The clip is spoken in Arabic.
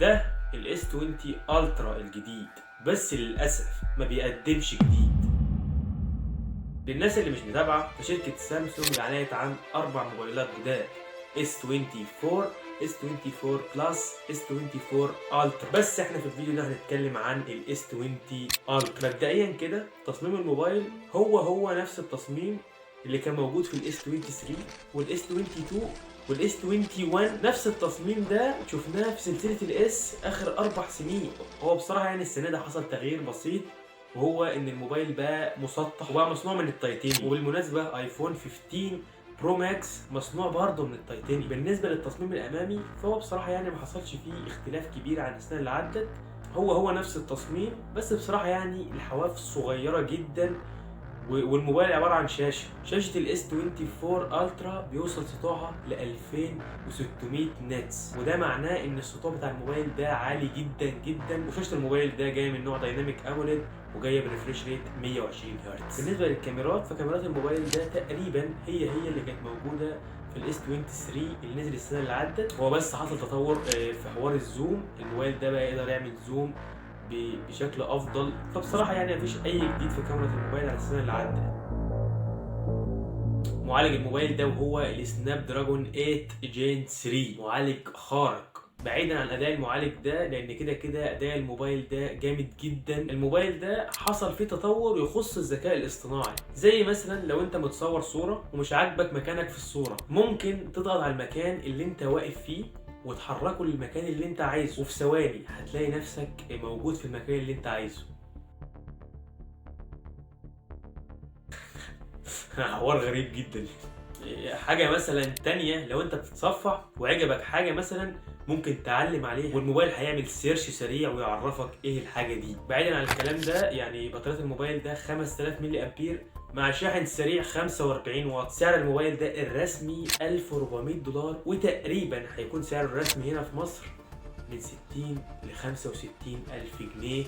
ده الاس 20 الترا الجديد، بس للاسف ما بيقدمش جديد. للناس اللي مش متابعه، فشركه سامسونج اعلنت عن 4 موبايلات جداد: اس 24، اس 24 بلس، اس 24 الترا. بس احنا في الفيديو ده هنتكلم عن الاس 20 الترا. مبدئيا كده تصميم الموبايل هو نفس التصميم اللي كان موجود في الاس 23 والاس 22 والاس 21. نفس التصميم ده شفناه في سلسله الاس اخر 4 سنين. هو بصراحه يعني السنه ده حصل تغيير بسيط، وهو ان الموبايل بقى مسطح وبقى مصنوع من التيتانيوم. وبالمناسبه ايفون 15 برو ماكس مصنوع برضه من التيتانيوم. بالنسبه للتصميم الامامي فهو بصراحه يعني ما حصلش فيه اختلاف كبير عن السنه اللي عدت، هو نفس التصميم، بس بصراحه يعني الحواف صغيره جدا. والموبايل عباره عن شاشه الاس 24 الترا بيوصل سطوعها ل 2600 نتس، وده معناه ان السطوع بتاع الموبايل ده عالي جدا جدا. وشاشه الموبايل ده جايه من نوع دايناميك اموليد وجايه بريفريش ريت 120 هرتز. بالنسبه للكاميرات، فكاميرات الموبايل ده تقريبا هي اللي كانت موجوده في الاس 23 اللي نزل السنه اللي عدت. هو بس حصل تطور في حوار الزوم. الموبايل ده بقى يقدر يعمل زوم بشكل افضل. فبصراحه يعني مفيش اي جديد في كاميرا الموبايل على السنه اللي عدت. معالج الموبايل ده وهو السناب دراجون 8 جين 3، معالج خارق. بعيدا عن اداء المعالج ده، لان كده اداء الموبايل ده جامد جدا. الموبايل ده حصل فيه تطور يخص الذكاء الاصطناعي، زي مثلا لو انت متصور صوره ومش عاجبك مكانك في الصوره، ممكن تضغط على المكان اللي انت واقف فيه وتحركه للمكان اللي انت عايزه، وفي ثواني هتلاقي نفسك موجود في المكان اللي انت عايزه. حوار غريب جدا. حاجه مثلا تانية، لو انت بتتصفح وعجبك حاجه مثلا، ممكن تعلم عليها والموبايل هيعمل سيرش سريع ويعرفك ايه الحاجه دي. بعيدا عن الكلام ده، يعني بطاريه الموبايل ده 5000 ملي امبير مع شاحن سريع 45 واط. سعر الموبايل ده الرسمي $1400، وتقريبا هيكون سعره الرسمي هنا في مصر من 60 ل 65 ألف جنيه